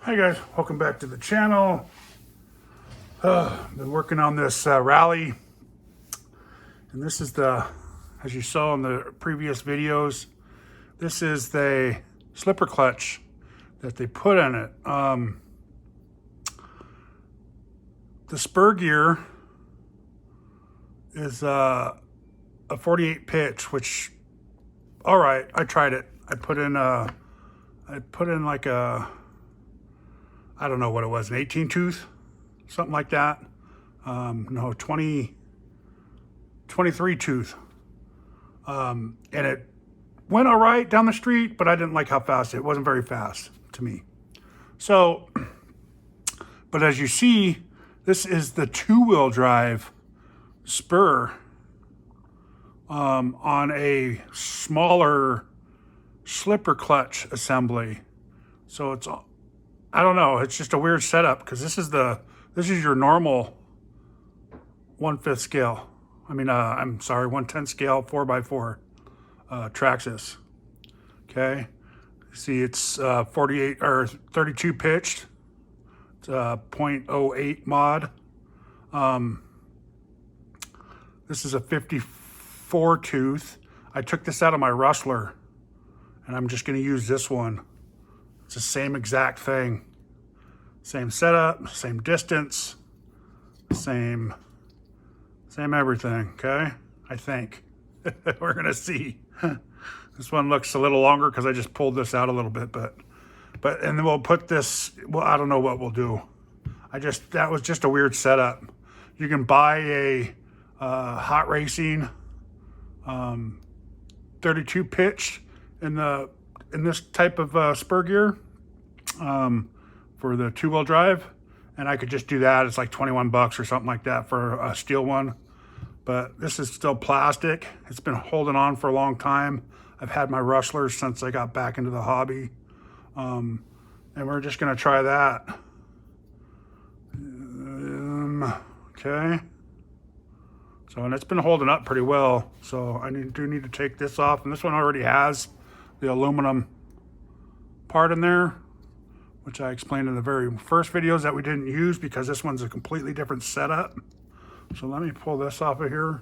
Hi guys, welcome back to the channel. Been working on this Ralley, and this is as you saw in the previous videos, this is the slipper clutch that they put in it. The Spur Gear is a 48 pitch, which, all right, I tried it. I put in like a, I don't know what it was, an 18 tooth, something like that. No, 23 tooth. And it went all right down the street, but I didn't like how fast it wasn't very fast to me. So, but as you see, this is the 2-wheel drive Spur on a smaller slipper clutch assembly. So it's, I don't know, it's just a weird setup because this is your normal 1/5 scale. I mean, I'm sorry, 1/10 scale 4x4 Traxxas. Okay, see it's 48 or 32 pitched. It's 0.08 mod. This is a 54 tooth. I took this out of my Rustler, and I'm just going to use this one. It's the same exact thing. Same setup, same distance, same everything, okay? I think. We're gonna see. This one looks a little longer because I just pulled this out a little bit, but and then we'll put this, well, I don't know what we'll do. That was just a weird setup. You can buy a hot racing 32 pitch in this type of Spur Gear for the 2-wheel drive, and I could just do that. It's like 21 bucks or something like that for a steel one, but this is still plastic. It's been holding on for a long time. I've had my Rustlers since I got back into the hobby, and we're just gonna try that. Okay, so, and it's been holding up pretty well, so I do need to take this off, and this one already has the aluminum part in there, which I explained in the very first videos that we didn't use because this one's a completely different setup. So let me pull this off of here.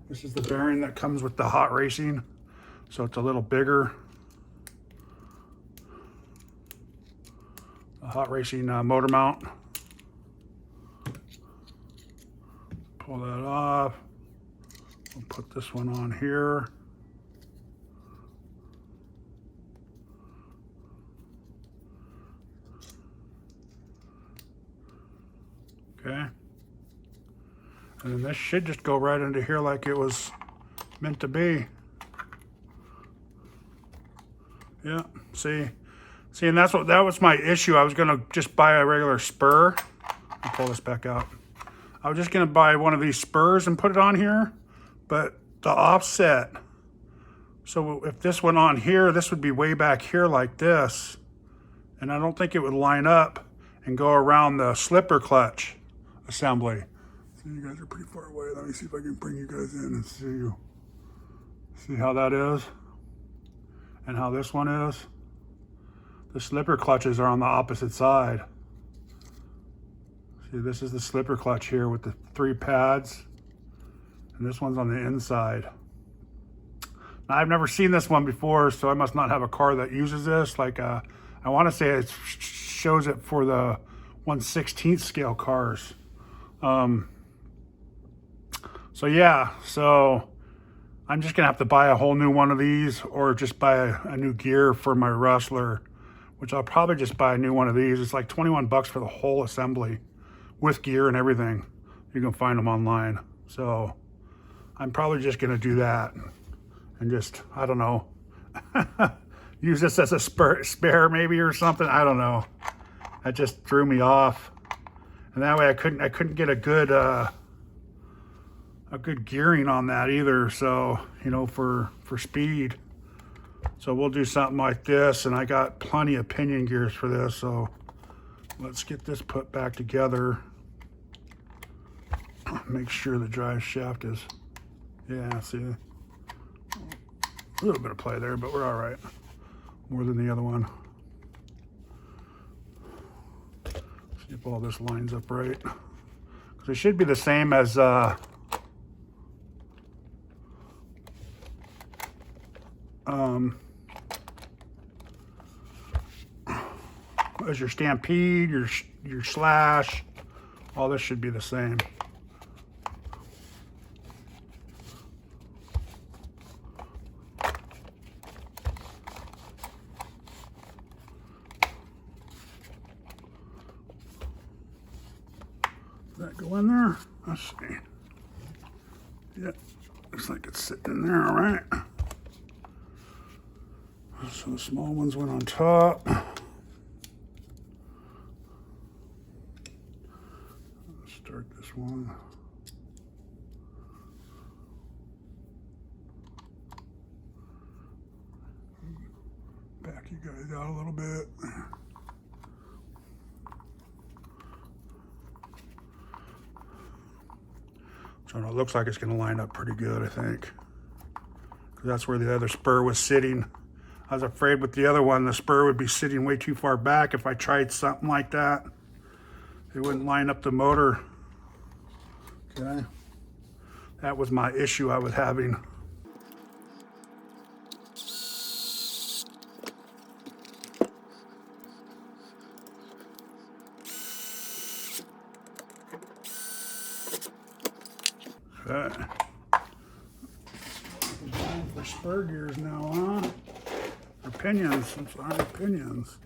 This is the bearing that comes with the hot racing, so it's a little bigger. A hot racing motor mount. Pull that off. We'll put this one on here. Okay, and then this should just go right into here like it was meant to be. Yeah, see, and that was my issue. I was gonna just buy a regular Spur. I'll pull this back out. I was just gonna buy one of these Spurs and put it on here, but the offset. So if this went on here, this would be way back here like this, and I don't think it would line up and go around the slipper clutch assembly. So you guys are pretty far away. Let me see if I can bring you guys in and see how that is and how this one is. The slipper clutches are on the opposite side. See, this is the slipper clutch here with the 3 pads, and this one's on the inside. Now, I've never seen this one before, so I must not have a car that uses this. Like I want to say it shows it for the 1/16 scale cars. So yeah, so I'm just gonna have to buy a whole new one of these, or just buy a new gear for my Rustler, which I'll probably just buy a new one of these. It's like 21 bucks for the whole assembly with gear and everything. You can find them online. So I'm probably just gonna do that and just, I don't know, use this as a spare maybe or something. I don't know. That just threw me off. And that way I couldn't get a good gearing on that either. So, you know, for speed. So we'll do something like this, and I got plenty of pinion gears for this. So let's get this put back together. Make sure the drive shaft is, yeah, see, a little bit of play there, but we're all right. More than the other one. See if all this lines up right. Because it should be the same as your Stampede, your Slash. All this should be the same. Does that go in there? Let's see. Yeah, looks like it's sitting in there, all right. So the small ones went on top. Let's start this one. Back you guys out a little bit. So it looks like it's going to line up pretty good, I think. Because that's where the other spur was sitting. I was afraid with the other one, the spur would be sitting way too far back if I tried something like that. It wouldn't line up the motor. Okay. That was my issue I was having. Okay. Time for spur gears now, huh? Or pinions, I'm sorry, pinions.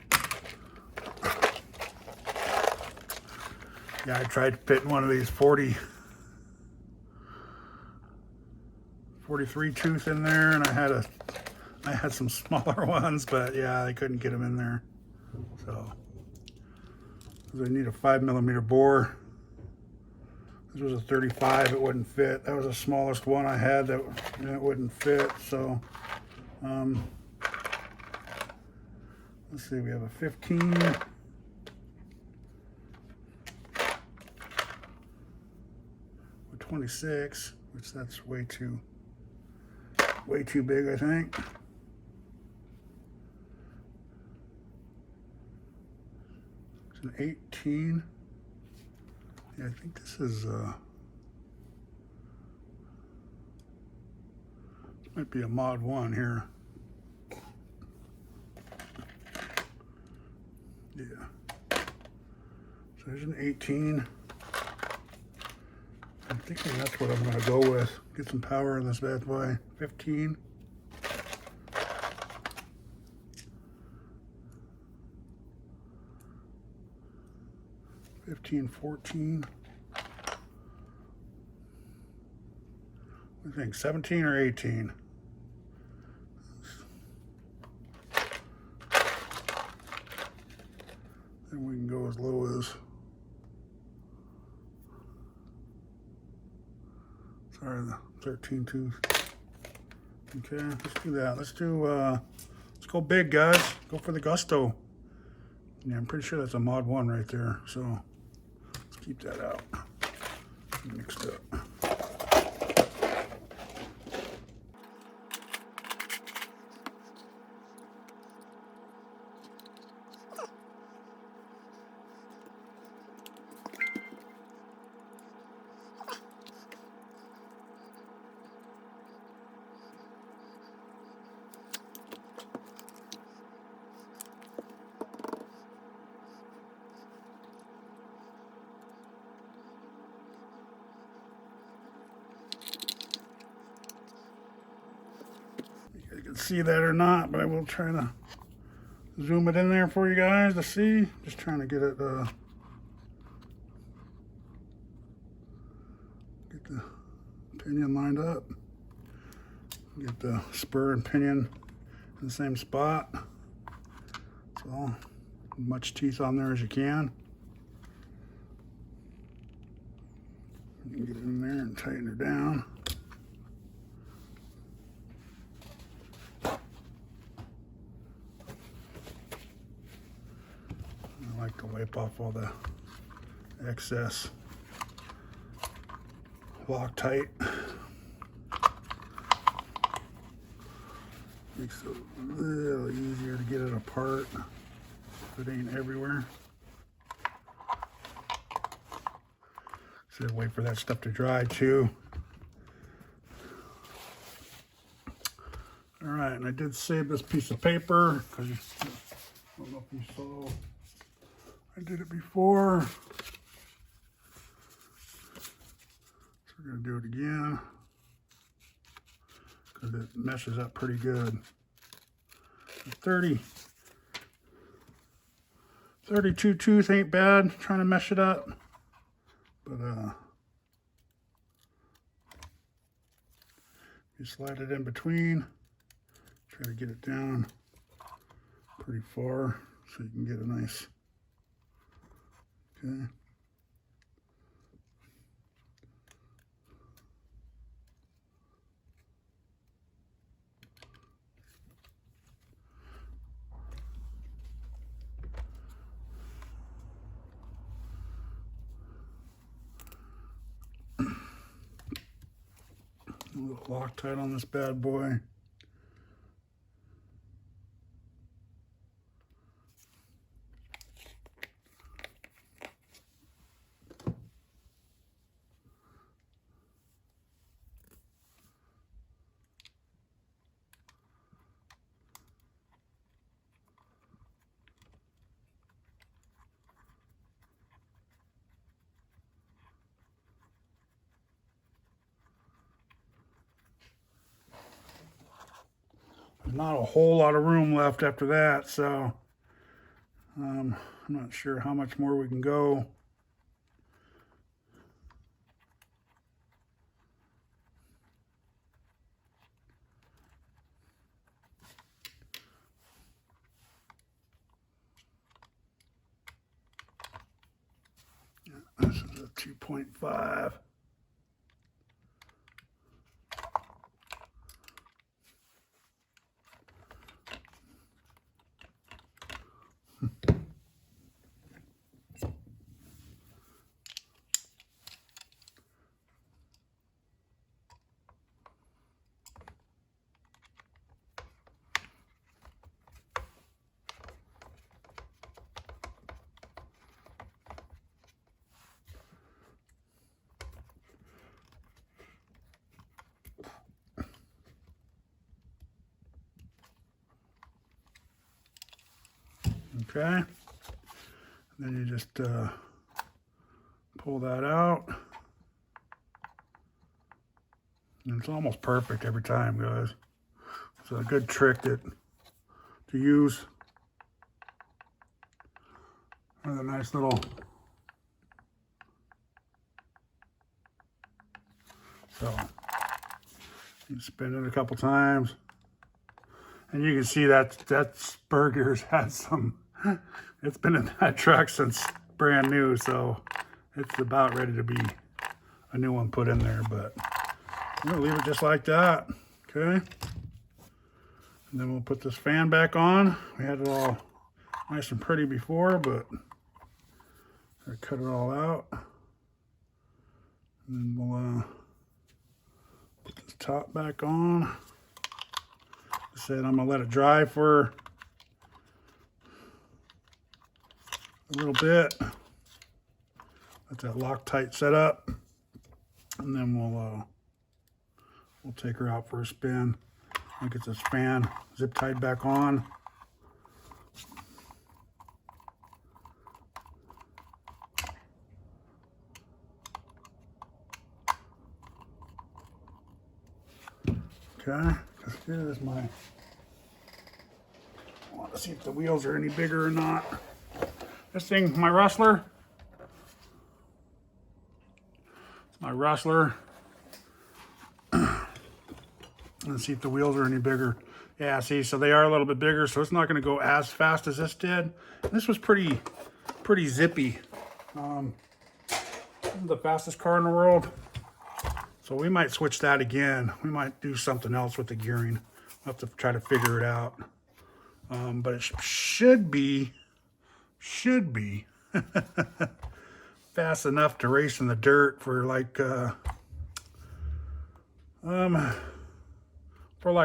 Yeah, I tried fitting one of these 43 tooth in there, and I had some smaller ones, but yeah, I couldn't get them in there. So, I need a 5mm bore. This was a 35, it wouldn't fit. That was the smallest one I had that it wouldn't fit. So, let's see, we have a 15. A 26, which that's way too big, I think. It's an 18. Yeah, I think this is might be a mod 1 here. Yeah. So there's an 18. I'm thinking that's what I'm going to go with. Get some power in this bad boy. 15. $15, $14. What do you think, 17 or 18? Then we can go as low as, sorry, the 13 tooth. Okay, let's do that. Let's go big, guys. Go for the gusto. Yeah, I'm pretty sure that's a mod 1 right there. So let's keep that out. Mixed up. You can see that or not, but I will try to zoom it in there for you guys to see. Just trying to get it, get the pinion lined up. Get the spur and pinion in the same spot. So, as much teeth on there as you can. You can get it in there and tighten her down. I like to wipe off all the excess Loctite. Makes it a little easier to get it apart if it ain't everywhere. Should wait for that stuff to dry too. All right, and I did save this piece of paper because I don't know if you saw, I did it before. So we're gonna do it again because it meshes up pretty good. 32 tooth ain't bad, trying to mesh it up. But you slide it in between, try to get it down pretty far so you can get a nice, okay. A little Loctite on this bad boy. Not a whole lot of room left after that, so I'm not sure how much more we can go. This is a 2.5. Okay, then you just pull that out, and it's almost perfect every time, guys. It's a good trick to use. Another nice little so you spin it a couple times, and you can see that Spur Gear's had some. It's been in that truck since brand new, so it's about ready to be a new one put in there, but I'm gonna leave it just like that, okay? And then we'll put this fan back on. We had it all nice and pretty before, but I cut it all out. And then we'll put this top back on. I said I'm gonna let it dry for a little bit. Let that Loctite set up, and then we'll take her out for a spin. I'll get this fan zip tied back on. Okay, here's my. I want to see if the wheels are any bigger or not. This thing, my Rustler. It's my Rustler. Let's see if the wheels are any bigger. Yeah, see, so they are a little bit bigger, so it's not going to go as fast as this did. This was pretty zippy. The fastest car in the world. So we might switch that again. We might do something else with the gearing. We'll have to try to figure it out. But it should be fast enough to race in the dirt for like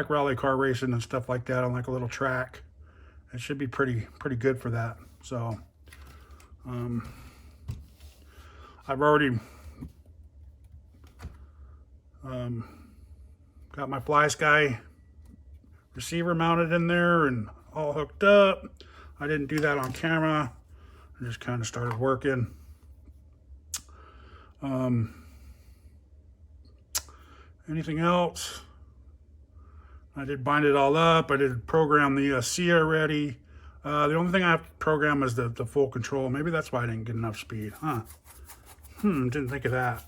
rally car racing and stuff like that on like a little track. It should be pretty good for that. So I've already Got my Fly Sky receiver mounted in there and all hooked up. I didn't do that on camera. I just kind of started working. Anything else? I did bind it all up. I did program the C already. The only thing I have to program is the full control. Maybe that's why I didn't get enough speed, huh? Didn't think of that.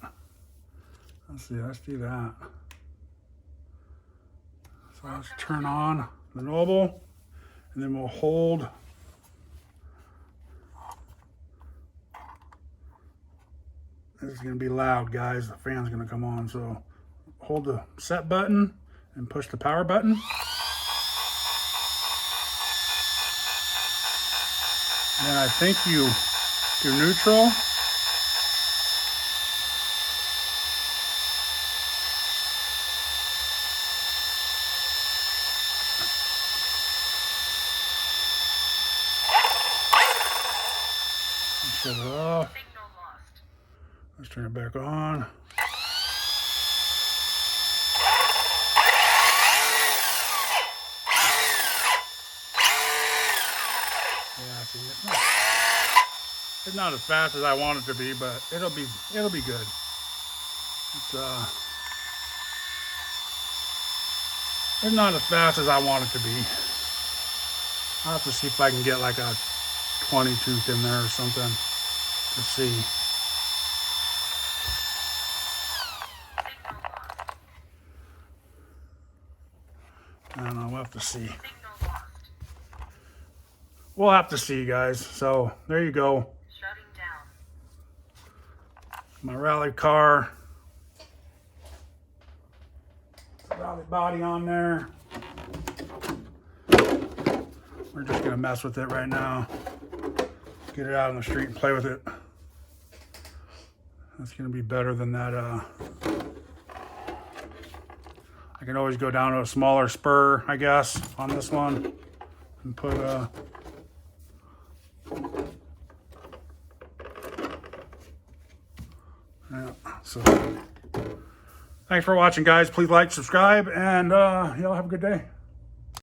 Let's see, let's do that. So let's turn on the Noble, and then we'll hold. This is gonna be loud, guys. The fan's gonna come on, so hold the set button and push the power button. And I think you do neutral. Shut it off. Let's turn it back on. Yeah, see, it's not as fast as I want it to be, but it'll be good. It's not as fast as I want it to be. I'll have to see if I can get like a 20 tooth in there or something to see. I don't know, we'll have to see. We'll have to see, guys. So there you go. Shutting down. My Rally car. Rally body on there. We're just gonna mess with it right now. Get it out on the street and play with it. That's gonna be better than that. I can always go down to a smaller spur, I guess, on this one and put yeah, so thanks for watching, guys. Please like, subscribe, and y'all have a good day.